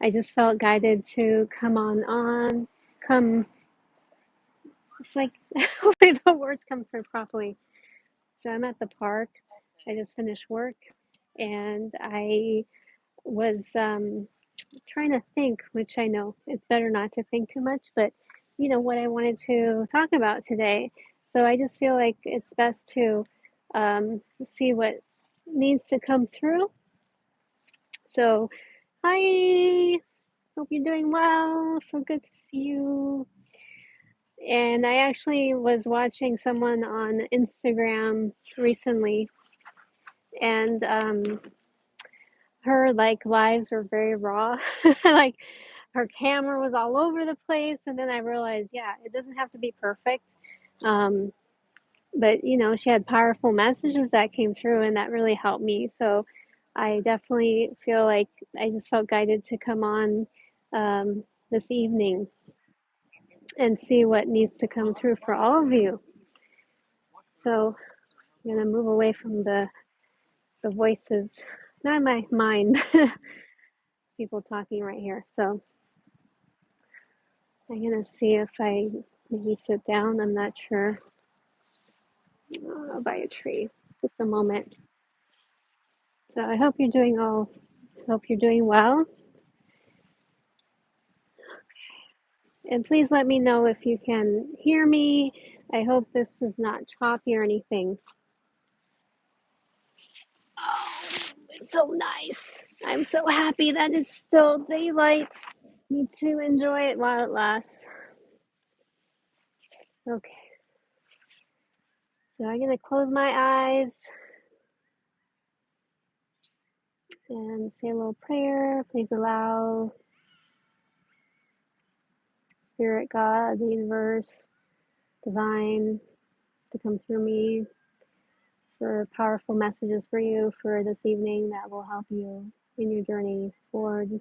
I just felt guided to come. It's like hopefully the words come through properly. So I'm at the park. I just finished work, and I was trying to think, which I know it's better not to think too much, but what I wanted to talk about today. So I just feel like it's best to see what needs to come through. So, hi, hope you're doing well. So good to see you. And I actually was watching someone on Instagram recently, and her like lives were very raw. Like her camera was all over the place, and then I realized, yeah, it doesn't have to be perfect. Um, but she had powerful messages that came through, and that really helped me. So I definitely feel like I just felt guided to come on this evening and see what needs to come through for all of you. So I'm gonna move away from the voices, not my mind, people talking right here. So I'm gonna see if I maybe sit down. I'm not sure. By a tree. Just a moment. So I hope you're doing all. Hope you're doing well. And please let me know if you can hear me. I hope this is not choppy or anything. Oh, it's so nice. I'm so happy that it's still daylight. Need to enjoy it while it lasts. Okay. So I'm going to close my eyes and say a little prayer. Please allow Spirit, God, the universe, divine, to come through me for powerful messages for you for this evening that will help you in your journey forward.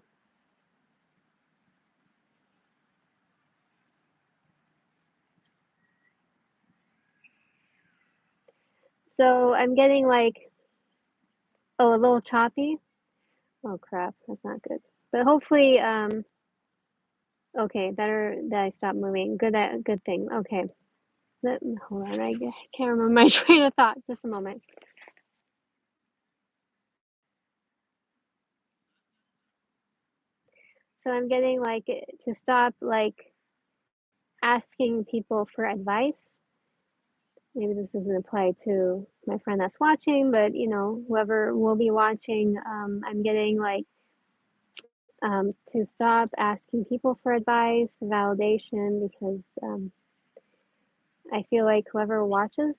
So I'm getting like, oh, a little choppy. Oh crap, that's not good. But hopefully, okay, better that I stop moving. Good thing. Okay, hold on. I can't remember my train of thought. Just a moment. So I'm getting like to stop like asking people for advice. Maybe this doesn't apply to my friend that's watching, but whoever will be watching, I'm getting like to stop asking people for advice, for validation, because I feel like whoever watches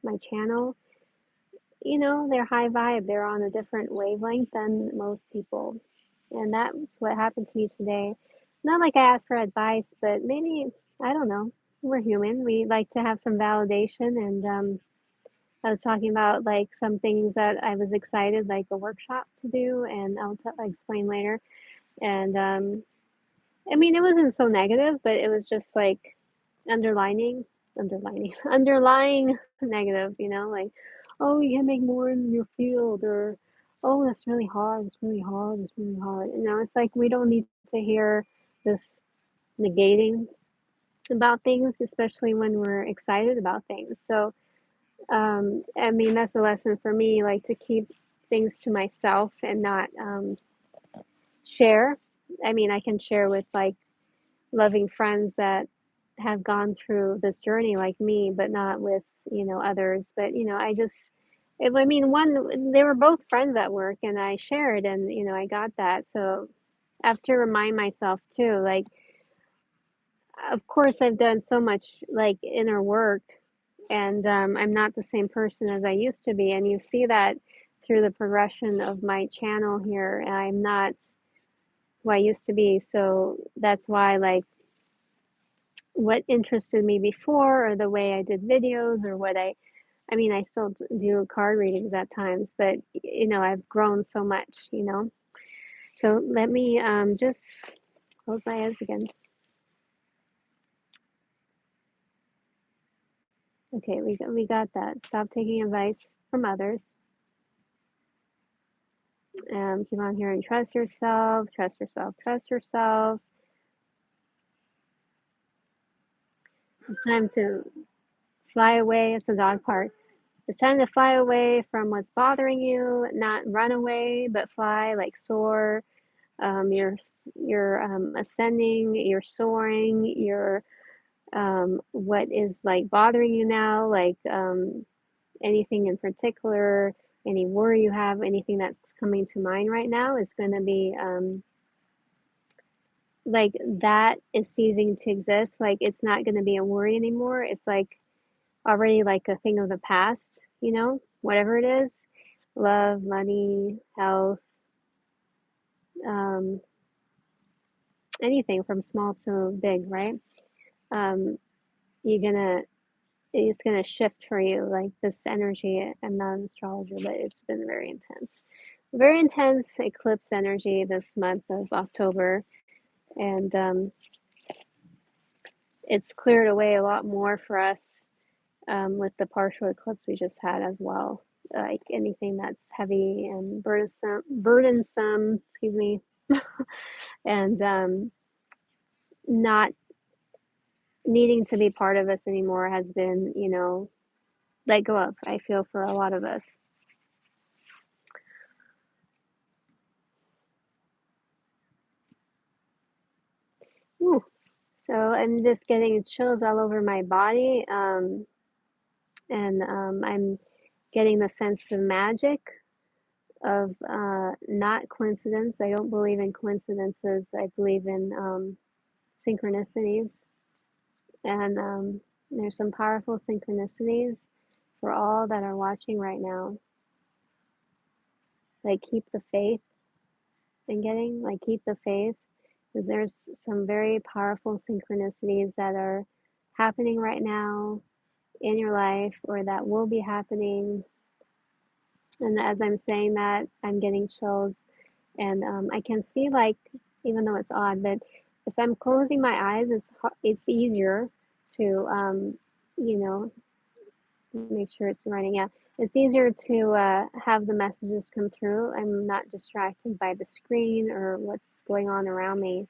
my channel, they're high vibe. They're on a different wavelength than most people. And that's what happened to me today. Not like I asked for advice, but maybe, I don't know. We're human. We like to have some validation. And I was talking about like some things that I was excited, like a workshop to do, and I'll explain later. And I mean, it wasn't so negative, but it was just like underlying negative, like, oh, you can make more in your field, or oh, that's really hard, it's really hard, it's really hard. It's like we don't need to hear this negating about things, especially when we're excited about things. So, I mean, that's a lesson for me, like to keep things to myself and not share. I mean, I can share with like loving friends that have gone through this journey like me, but not with, others. But, I mean, they were both friends at work and I shared and, I got that. So I have to remind myself too, like, of course, I've done so much like inner work and I'm not the same person as I used to be. And you see that through the progression of my channel here. I'm not who I used to be. So that's why, like, what interested me before or the way I did videos or I mean, I still do card readings at times, but I've grown so much. So let me just close my eyes again. Okay, we got that. Stop taking advice from others. Keep on hearing trust yourself, trust yourself, trust yourself. It's time to fly away. It's a dog park. It's time to fly away from what's bothering you, not run away, but fly, like soar. You're ascending, you're soaring, you're what is like bothering you now, like anything in particular, any worry you have, anything that's coming to mind right now is going to be like that is ceasing to exist. Like it's not going to be a worry anymore. It's like already like a thing of the past, whatever it is, love, money, health, um, anything from small to big, right? Um, you're gonna it's gonna shift for you, like this energy. I'm not an astrologer, but it's been very intense eclipse energy this month of October, and it's cleared away a lot more for us with the partial eclipse we just had as well. Like anything that's heavy and burdensome, excuse me, and not needing to be part of us anymore has been, let go of. I feel for a lot of us. Ooh. So I'm just getting chills all over my body, and I'm getting the sense of magic of not coincidence. I don't believe in coincidences. I believe in synchronicities, and there's some powerful synchronicities for all that are watching right now. Like keep the faith and getting like keep the faith because there's some very powerful synchronicities that are happening right now in your life or that will be happening. And as I'm saying that, I'm getting chills, and I can see like, even though it's odd, but if I'm closing my eyes, it's easier to you know make sure it's running. Yeah, it's easier to have the messages come through. I'm not distracted by the screen or what's going on around me.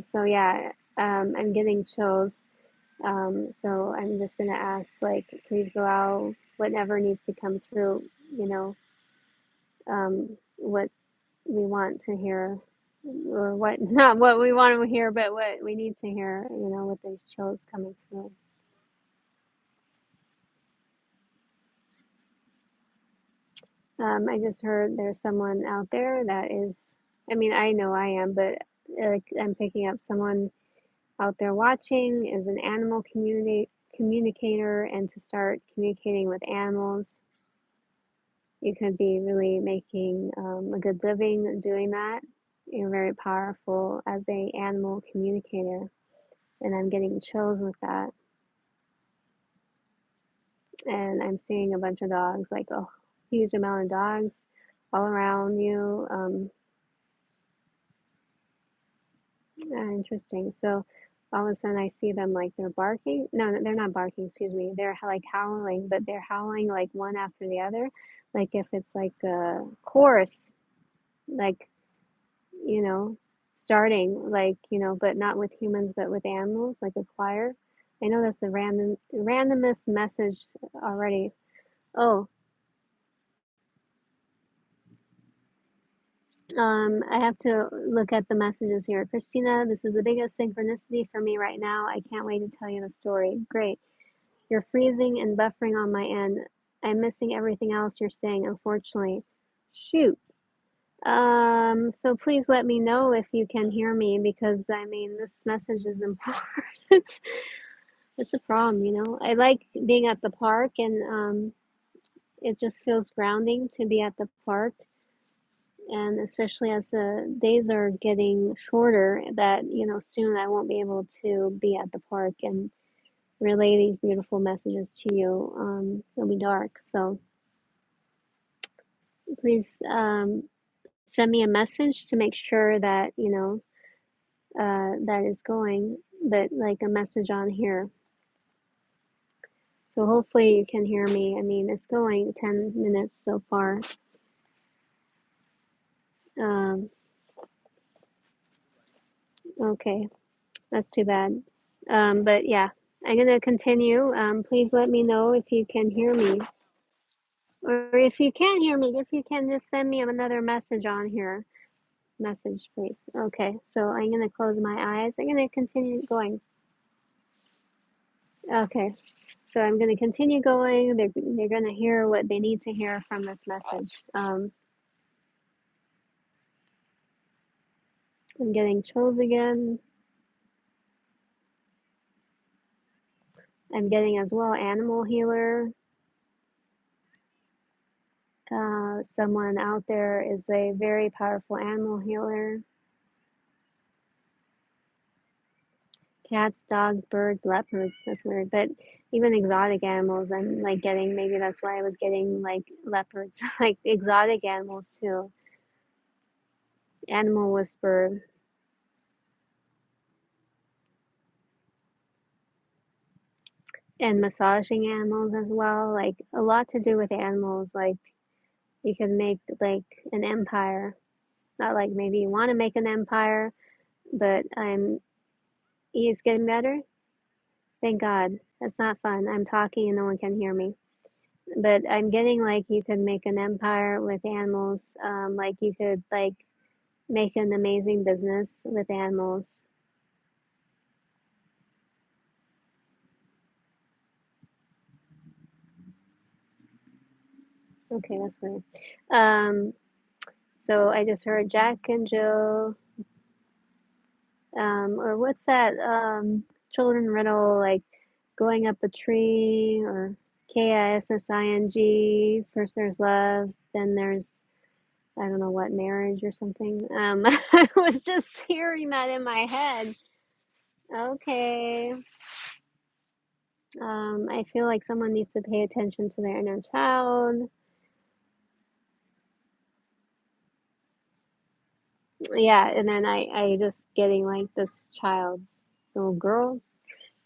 So yeah, I'm getting chills. So I'm just gonna ask, like, please allow whatever needs to come through, what we want to hear, or what, not what we want to hear, but what we need to hear, with these chills coming through. I just heard there's someone out there that is, I mean, I know I am, but like I'm picking up someone out there watching is an animal communicator, and to start communicating with animals, you could be really making a good living doing that. You're very powerful as a animal communicator, and I'm getting chills with that. And I'm seeing a bunch of dogs, like a huge amount of dogs all around you. Interesting. So all of a sudden I see them like they're barking. No, they're not barking, excuse me. They're like howling, but they're howling like one after the other. Like if it's like a chorus, like, you know, starting like, but not with humans, but with animals, like a choir. I know that's a randomest message already. Oh, I have to look at the messages here. Christina, this is the biggest synchronicity for me right now. I can't wait to tell you the story. Great. You're freezing and buffering on my end. I'm missing everything else you're saying, unfortunately. Shoot. So please let me know if you can hear me because I mean this message is important. It's a problem, I like being at the park, and it just feels grounding to be at the park, and especially as the days are getting shorter, that soon I won't be able to be at the park and relay these beautiful messages to you. It'll be dark, so please send me a message to make sure that that is going, but like a message on here. So hopefully you can hear me. I mean, it's going 10 minutes so far. Um, okay, that's too bad. But yeah, I'm gonna continue. Please let me know if you can hear me. Or if you can't hear me, if you can just send me another message on here. Message, please. Okay, so I'm gonna close my eyes. I'm gonna continue going. Okay, so I'm gonna continue going. They're gonna hear what they need to hear from this message. I'm getting chills again. I'm getting as well animal healer. Someone out there is a very powerful animal healer. Cats, dogs, birds, leopards. That's weird. But even exotic animals, I'm like getting, maybe that's why I was getting like leopards, like exotic animals too. Animal whisper. And massaging animals as well. Like a lot to do with animals. Like you can make like an empire. Not like maybe you want to make an empire, but he's getting better. Thank God. That's not fun. I'm talking and no one can hear me. But I'm getting like you could make an empire with animals. Like you could like make an amazing business with animals. Okay, that's weird. Um, so I just heard Jack and Jill, or what's that children riddle like going up a tree or KISSING. First there's love, then there's I don't know what marriage or something. I was just hearing that in my head. Okay. I feel like someone needs to pay attention to their inner child. Yeah, and then I just getting like this child, little girl,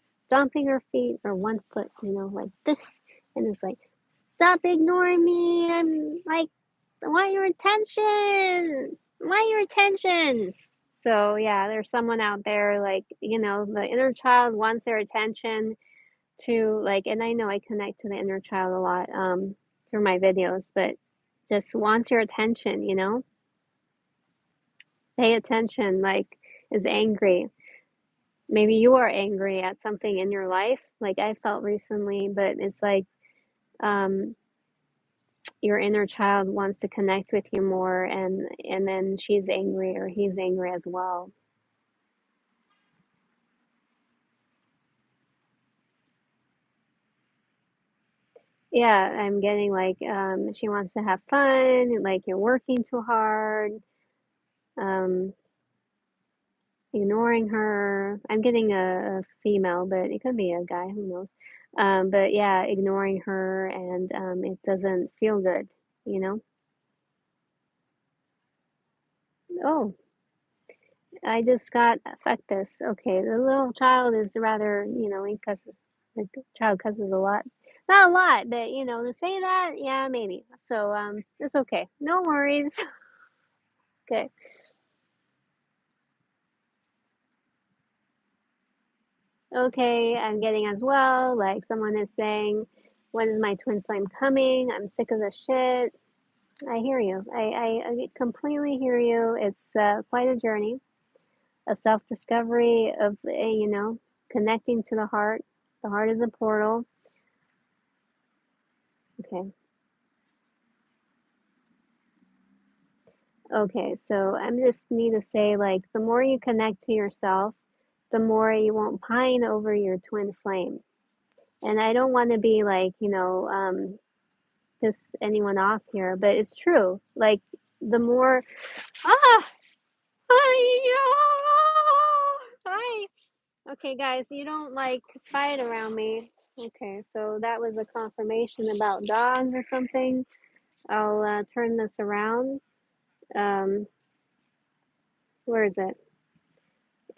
stomping her feet or one foot, like this, and it's like, stop ignoring me. I'm like, I want your attention. I want your attention. So yeah, there's someone out there like, the inner child wants their attention to like, and I know I connect to the inner child a lot through my videos, but just wants your attention, pay attention, like is angry. Maybe you are angry at something in your life, like I felt recently, but it's like um, your inner child wants to connect with you more, and then she's angry or he's angry as well. Yeah, I'm getting like she wants to have fun, like you're working too hard, um, ignoring her. I'm getting a female, but it could be a guy, who knows. But yeah, ignoring her, and it doesn't feel good, you know? Oh, I just got fuck this. Okay, the little child is rather, he cusses. The child cusses a lot. Not a lot, but to say that, yeah, maybe. So it's okay. No worries. Okay. Okay, I'm getting as well. Like someone is saying, when is my twin flame coming? I'm sick of this shit. I hear you. I completely hear you. It's quite a journey, a self discovery of, connecting to the heart. The heart is a portal. Okay. Okay. So I just need to say, like, the more you connect to yourself, the more you won't pine over your twin flame. And I don't want to be like, piss anyone off here, but it's true. Like, the more, ah, hi. Okay, guys, you don't like fight around me. Okay, so that was a confirmation about dogs or something. I'll turn this around. Um, where is it?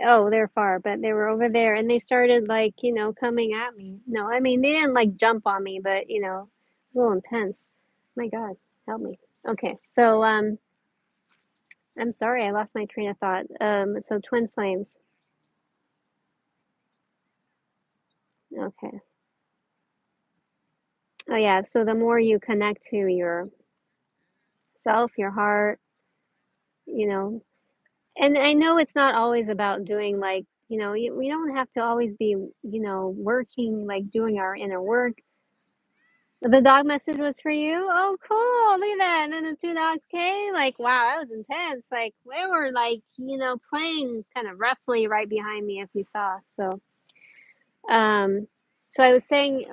Oh, they're far, but they were over there and they started like, coming at me. No, I mean, they didn't like jump on me, but, a little intense. My God, help me. Okay, so I'm sorry, I lost my train of thought. So twin flames. Okay. Oh yeah, so the more you connect to your self, your heart, you know, and I know it's not always about doing like, we don't have to always be, working, like doing our inner work. The dog message was for you? Oh, cool. Look at that. And then the two dogs came. Like, wow, that was intense. Like, they were like, playing kind of roughly right behind me if you saw. Um, so I was saying,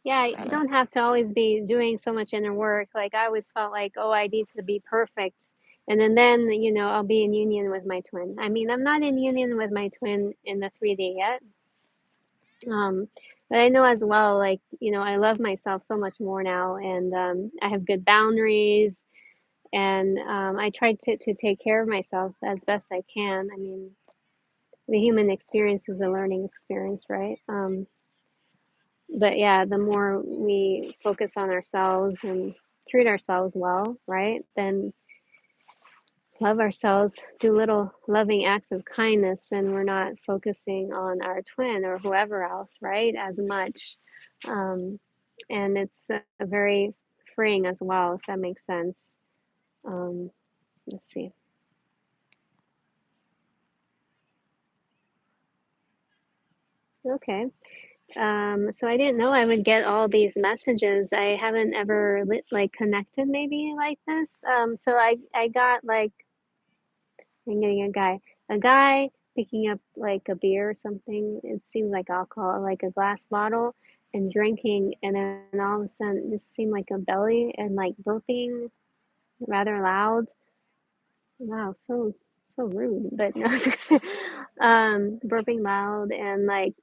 yeah, you don't have to always be doing so much inner work. Like, I always felt like, oh, I need to be perfect. And then, I'll be in union with my twin. I mean, I'm not in union with my twin in the 3D yet. Um, but I know as well, like, I love myself so much more now, and I have good boundaries, and I try to take care of myself as best I can. I mean, the human experience is a learning experience, right? But yeah, the more we focus on ourselves and treat ourselves well, right? Then love ourselves, do little loving acts of kindness, then we're not focusing on our twin or whoever else, right? As much. Um, and it's a very freeing as well, if that makes sense. Um, let's see. Okay. So I didn't know I would get all these messages. I haven't ever like connected maybe like this. So I got like I'm getting a guy picking up like a beer or something. It seemed like alcohol, like a glass bottle, and drinking, and then all of a sudden, it just seemed like a belly and like burping rather loud. Wow, so rude, but no, burping loud and like,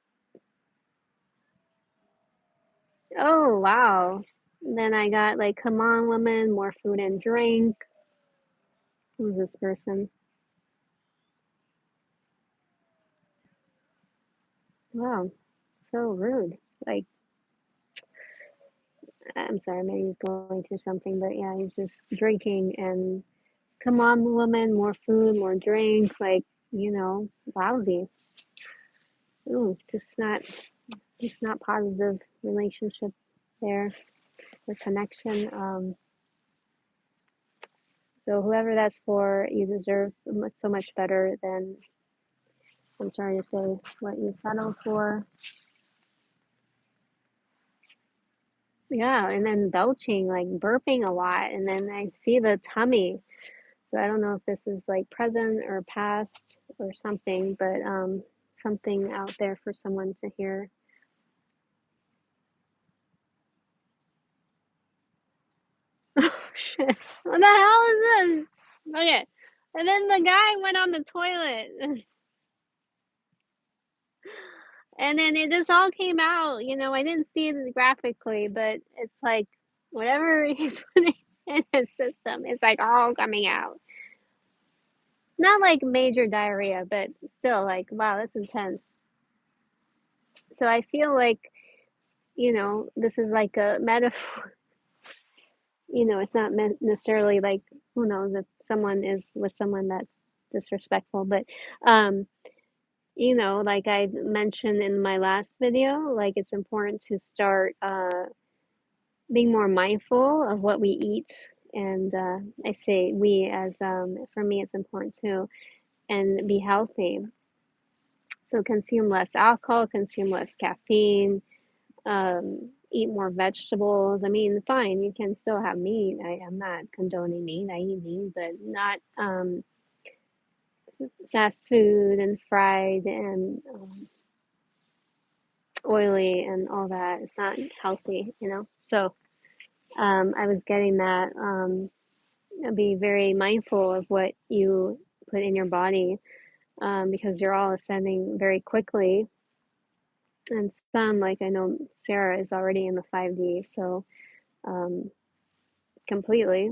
oh wow. Then I got like, come on, woman, more food and drink. Who's this person? Wow, so rude. Like, I'm sorry, maybe he's going through something, but yeah, he's just drinking and come on, woman, more food, more drink, like, lousy. Ooh, just not positive relationship there or connection. So whoever that's for, you deserve so much better than, I'm sorry to say, what you settled for. Yeah, and then belching, like burping a lot, and then I see the tummy. So I don't know if this is like present or past or something, but something out there for someone to hear. Oh shit. What the hell is this? Okay. And then the guy went on the toilet. And then it just all came out. I didn't see it graphically, but it's like whatever he's putting in his system, it's like all coming out. Not like major diarrhea, but still like, wow, that's intense. So I feel like, this is like a metaphor. It's not meant necessarily like, who knows if someone is with someone that's disrespectful, but um, like I mentioned in my last video, like it's important to start being more mindful of what we eat. And I say we as for me, it's important too, and be healthy. So consume less alcohol, consume less caffeine, eat more vegetables. I mean, fine, you can still have meat. I'm not condoning meat. I eat meat, but not fast food and fried and oily and all that. It's not healthy. So I was getting that. Be very mindful of what you put in your body because you're all ascending very quickly. And some, like I know Sarah is already in the 5D, so um, completely.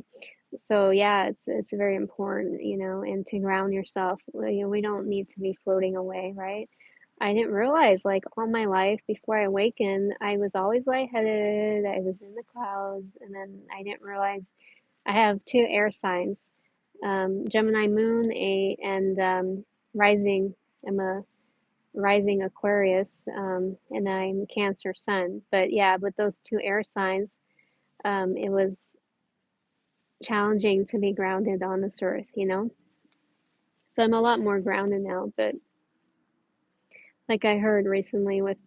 So yeah, it's very important, and to ground yourself. We don't need to be floating away, right? I didn't realize, like, all my life before I awakened, I was always lightheaded. I was in the clouds, and then I didn't realize I have two air signs, Gemini moon, and rising. I'm a rising Aquarius, and I'm Cancer sun. But yeah, with those two air signs, it was challenging to be grounded on this earth, you know? So I'm a lot more grounded now. But like I heard recently with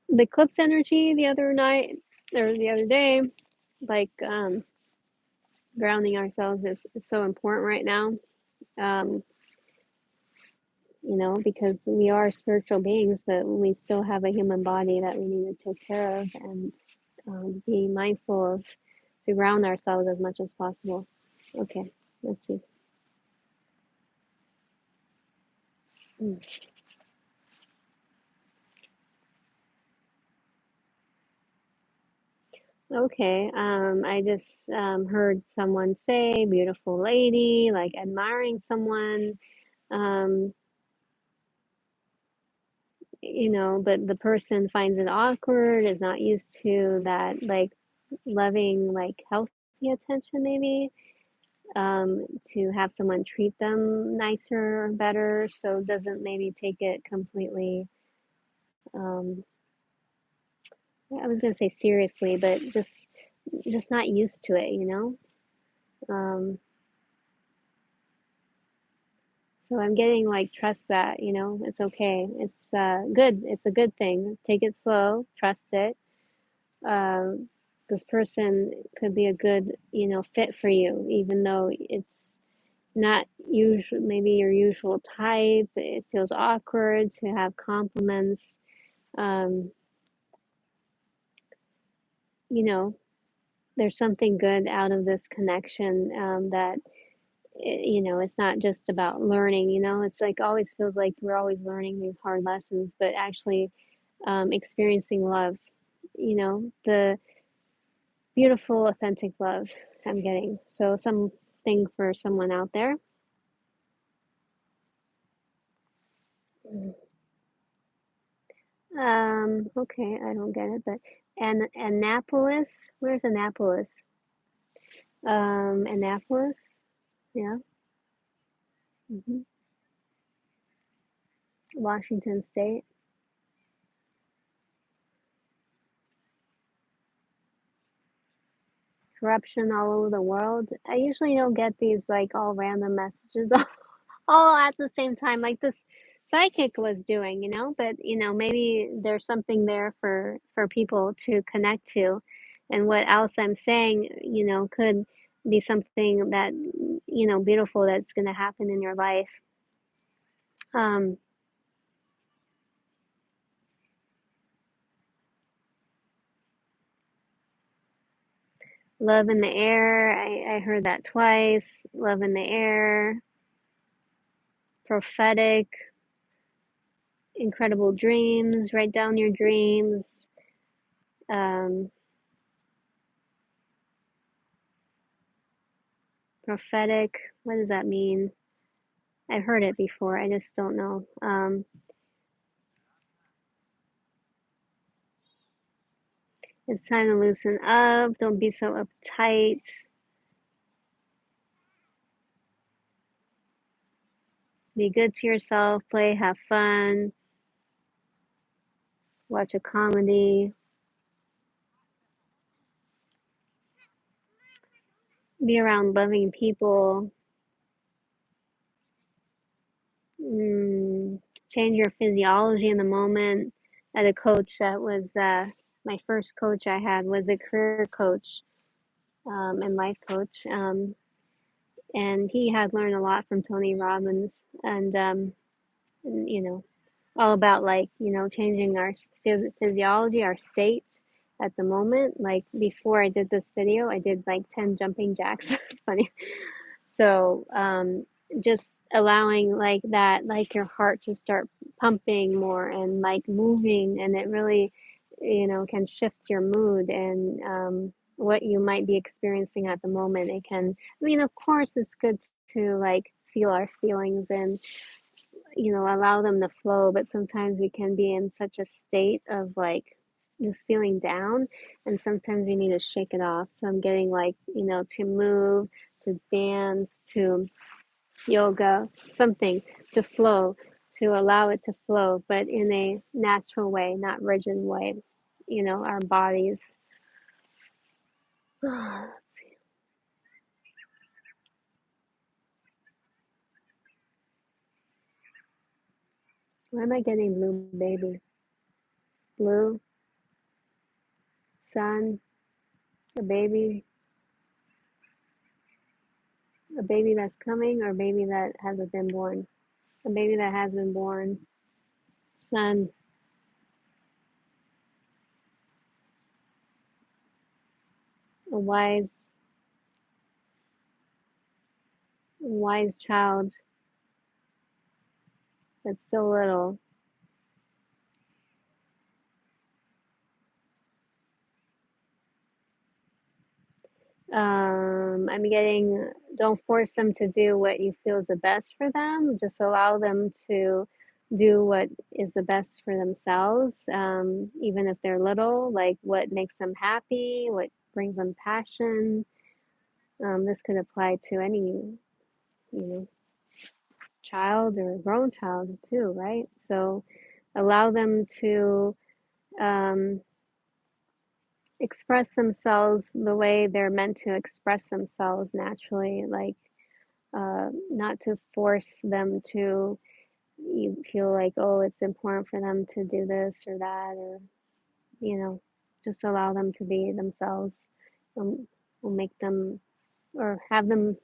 the eclipse energy the other night or the other day, like grounding ourselves is so important right now. Um, you know, because we are spiritual beings, but we still have a human body that we need to take care of and be mindful of to ground ourselves as much as possible. Okay, let's see. Mm. Okay, I just heard someone say beautiful lady, like admiring someone, um, you know, but the person finds it awkward, is not used to that, like loving, like healthy attention, maybe, to have someone treat them nicer or better, so doesn't maybe take it completely, um, I was gonna say seriously, but just not used to it, you know? Um, so I'm getting like trust that, you know, it's okay. It's good. It's a good thing. Take it slow, trust it. Um, this person could be a good, you know, fit for you, even though it's not usual, maybe your usual type. It feels awkward to have compliments. Um, you know, there's something good out of this connection, that you know, it's not just about learning, you know, it's like always feels like we're always learning these hard lessons, but actually experiencing love, you know, the beautiful, authentic love I'm getting. So, something for someone out there. Okay, I don't get it, but Annapolis, where's Annapolis? Annapolis, yeah, hmm Washington State. Corruption all over the world. I usually don't get these like all random messages all at the same time, like this psychic was doing, you know. But you know, maybe there's something there for people to connect to, and what else I'm saying, you know, could be something that you know beautiful that's going to happen in your life. Um, love in the air. I heard that twice. Love in the air. Prophetic. Incredible dreams. Write down your dreams. Um, prophetic. What does that mean? I've heard it before. I just don't know. It's time to loosen up. Don't be so uptight. Be good to yourself. Play, have fun. Watch a comedy. Be around loving people. Mm, change your physiology in the moment. I had a coach that was my first coach I had was a career coach, and life coach. And he had learned a lot from Tony Robbins, and you know, all about like you know changing our physiology, our states at the moment. Like before I did this video, I did like 10 jumping jacks. It's funny. So just allowing like that, like your heart to start pumping more and like moving, and it really, you know, can shift your mood and what you might be experiencing at the moment. It can, I mean, of course, it's good to like feel our feelings and you know, allow them to flow, but sometimes we can be in such a state of like just feeling down, and sometimes we need to shake it off. So I'm getting like, you know, to move, to dance, to yoga, something to flow, to allow it to flow, but in a natural way, not rigid way. Our bodies. Why am I getting blue baby? Blue, sun, a baby, a baby that's coming, or a baby that hasn't been born? A baby that has been born. Sun, a wise child that's still little. I'm getting, don't force them to do what you feel is the best for them. Just allow them to do what is the best for themselves, even if they're little, like what makes them happy, what brings them passion. This could apply to any, know, child or grown child too, right? So allow them to um, express themselves the way they're meant to express themselves naturally, like not to force them to you feel like, oh, it's important for them to do this or that, or you know just allow them to be themselves. Will make them or have them,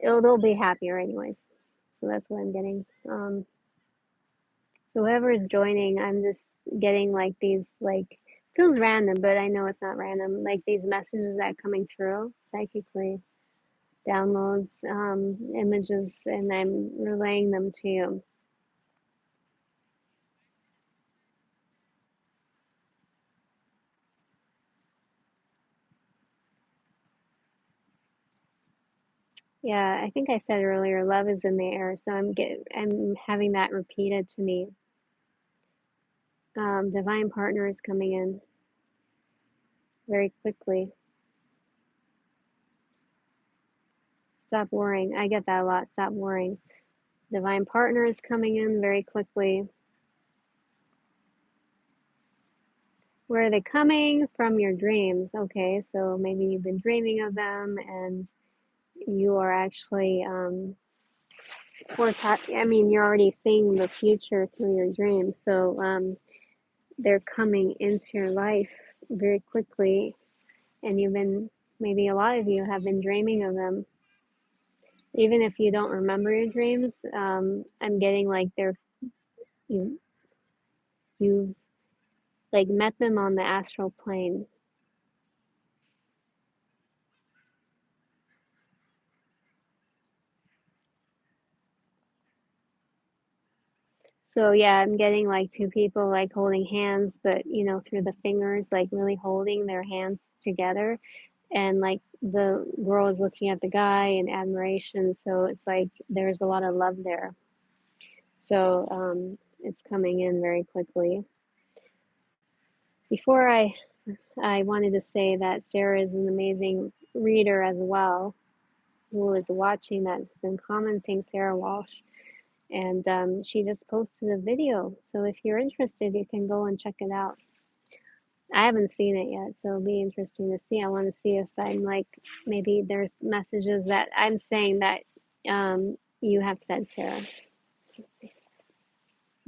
they'll be happier anyways. So that's what I'm getting. So whoever is joining, I'm just getting like these, like, feels random, but I know it's not random, like these messages that are coming through psychically, downloads, images, and I'm relaying them to you. Yeah, I think I said earlier, love is in the air, so I'm having that repeated to me. Divine partner is coming in very quickly. Stop worrying. I get that a lot. Stop worrying. Divine partner is coming in very quickly. Where are they coming? From your dreams. Okay, so maybe you've been dreaming of them, and you are actually you're already seeing the future through your dreams. So they're coming into your life very quickly, and maybe a lot of you have been dreaming of them. Even if you don't remember your dreams, I'm getting like you you like met them on the astral plane. So yeah, I'm getting like two people like holding hands, but through the fingers, like really holding their hands together. And like the girl is looking at the guy in admiration. So it's like there's a lot of love there. So it's coming in very quickly. Before I wanted to say that Sarah is an amazing reader as well, who is watching that, has been commenting, Sarah Walsh. And she just posted a video. So if you're interested, you can go and check it out. I haven't seen it yet, so it'll be interesting to see. I want to see if I'm like, maybe there's messages that I'm saying that you have said, Sarah.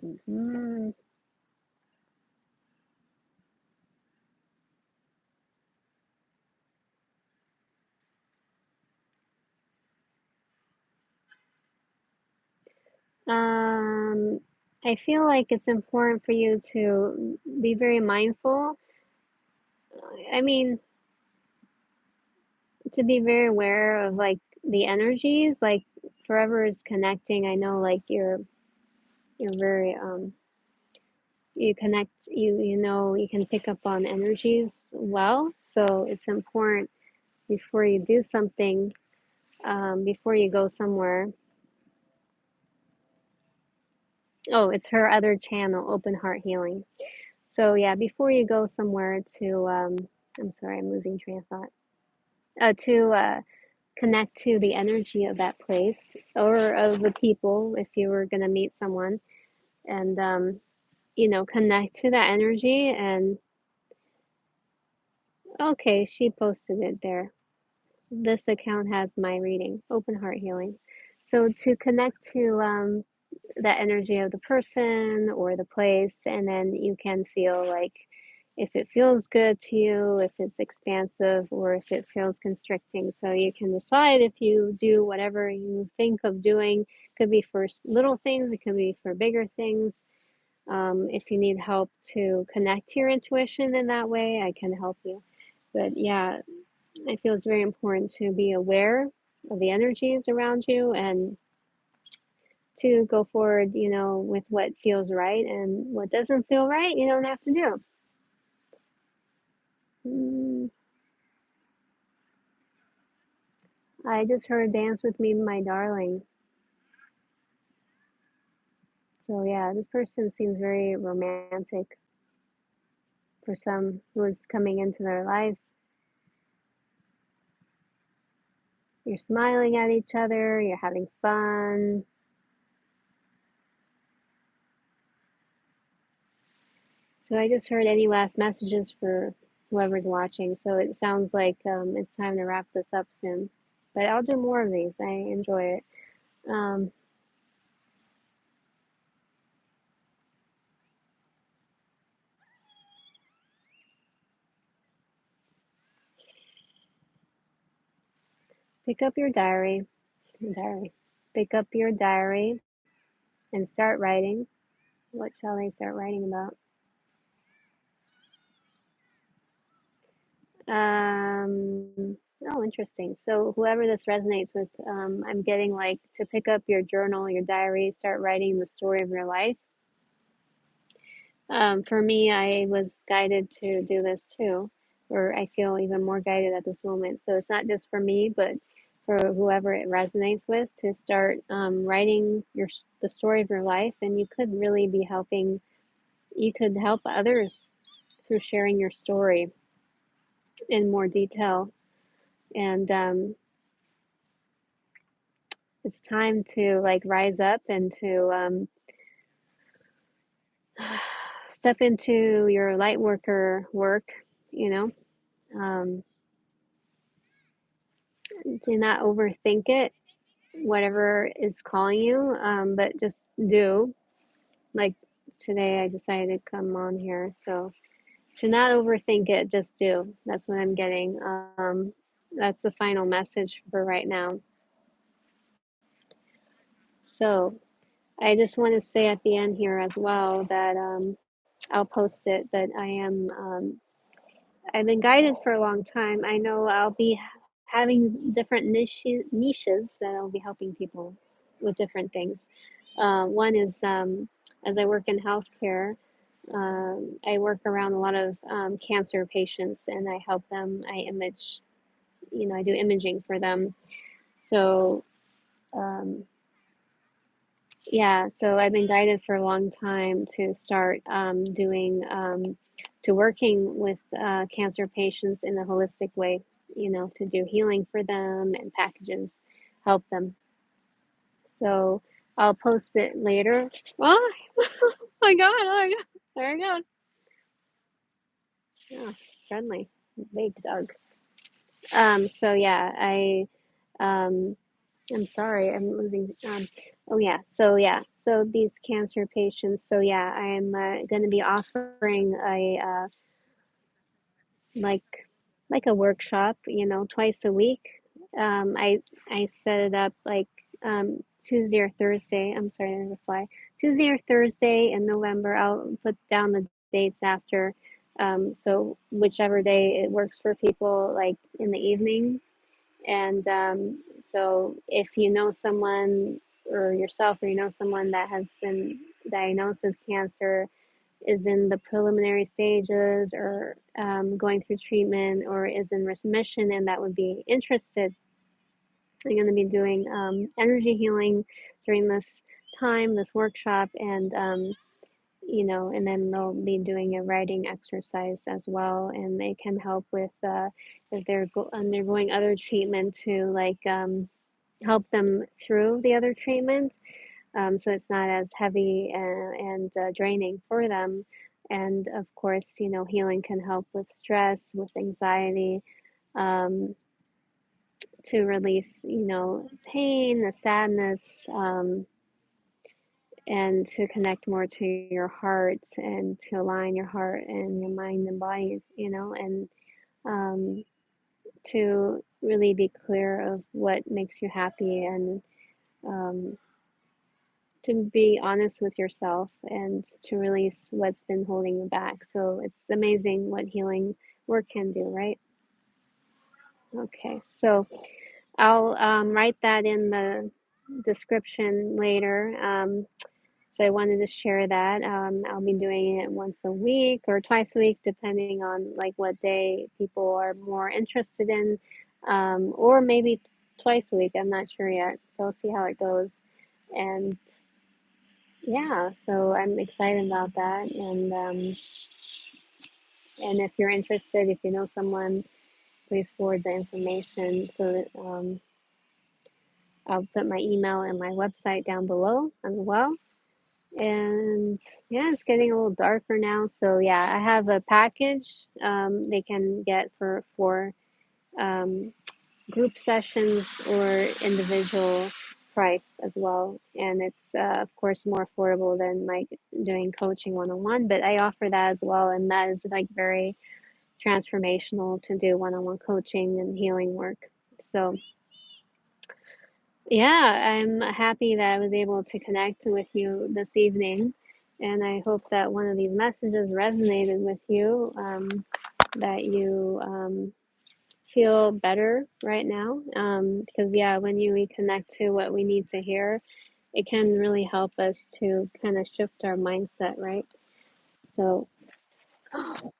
Mhm. Um, I feel like it's important for you to be very mindful. I mean, to be very aware of like the energies, like forever is connecting. I know like you're very you connect, you can pick up on energies well. So it's important before you do something, before you go somewhere. Oh, it's her other channel, Open Heart Healing. So yeah, before you go somewhere to I'm sorry, I'm losing train of thought. To connect to the energy of that place or of the people if you were going to meet someone, and connect to that energy. And okay, she posted it there. This account has my reading, open heart healing. So to connect to the energy of the person or the place, and then you can feel like if it feels good to you, if it's expansive, or if it feels constricting. So you can decide if you do whatever you think of doing. Could be for little things, it could be for bigger things. If you need help to connect to your intuition in that way, I can help you. But yeah, I feel it's very important to be aware of the energies around you and to go forward, with what feels right, and what doesn't feel right, you don't have to do. Mm, I just heard Dance with Me, My Darling. So yeah, this person seems very romantic for some who is coming into their life. You're smiling at each other, you're having fun. So I just heard any last messages for whoever's watching. So it sounds like it's time to wrap this up soon. But I'll do more of these. I enjoy it. Um, pick up your diary. Pick up your diary and start writing. What shall I start writing about? Oh, interesting. So whoever this resonates with, I'm getting like to pick up your journal, your diary, start writing the story of your life. For me, I was guided to do this too, or I feel even more guided at this moment. So it's not just for me, but for whoever it resonates with, to start writing the story of your life, and you could really be helping. You could help others through sharing your story in more detail. And it's time to like rise up and to step into your light worker work. You know. Um, do not overthink it, whatever is calling you, but just do. Like today, I decided to come on here. So to not overthink it, just do. That's what I'm getting. That's the final message for right now. So I just want to say at the end here as well that I'll post it, but I've been guided for a long time. I know I'll be having different niches that I'll be helping people with different things. One is as I work in healthcare, I work around a lot of cancer patients, and I help them. I image, I do imaging for them. So um, yeah, so I've been guided for a long time to start to working with cancer patients in a holistic way, to do healing for them and packages, help them. So I'll post it later. Oh, my God, oh my God, there we go. Yeah, friendly, big dog. So yeah, um, I'm sorry, I'm losing. Oh yeah, so these cancer patients. So yeah, I'm going to be offering a like like a workshop, twice a week. I set it up like Tuesday or Thursday. I'm sorry, there's a fly. Tuesday or Thursday in November. I'll put down the dates after. So whichever day it works for people, like in the evening. And so, if you know someone or yourself, or you know someone that has been diagnosed with cancer, is in the preliminary stages, or going through treatment, or is in remission, and that would be interested, I'm going to be doing energy healing during this time, this workshop, and and then they'll be doing a writing exercise as well, and they can help with if they're undergoing other treatment to like help them through the other treatment, so it's not as heavy and draining for them. And of course, healing can help with stress, with anxiety, um, to release, pain, the sadness, and to connect more to your heart and to align your heart and your mind and body, and um, to really be clear of what makes you happy, and um, to be honest with yourself and to release what's been holding you back. So it's amazing what healing work can do, right? Okay, so I'll write that in the description later. So I wanted to share that. I'll be doing it once a week or twice a week, depending on like what day people are more interested in, or maybe twice a week. I'm not sure yet. So I'll see how it goes. And yeah, so I'm excited about that. And if you're interested, if you know someone, please forward the information so that I'll put my email and my website down below as well. And yeah, it's getting a little darker now. So yeah, I have a package they can get for um, group sessions or individual price as well. And it's of course more affordable than like doing coaching one-on-one, but I offer that as well. And that is like very transformational to do one-on-one coaching and healing work. So yeah, I'm happy that I was able to connect with you this evening, and I hope that one of these messages resonated with you, that you feel better right now. Because, yeah, when you reconnect to what we need to hear, it can really help us to kind of shift our mindset, right? So, oh,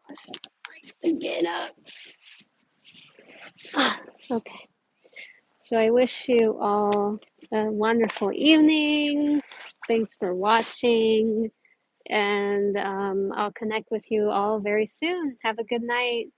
gosh, I have to get up. Okay. So I wish you all a wonderful evening. Thanks for watching, and I'll connect with you all very soon. Have a good night.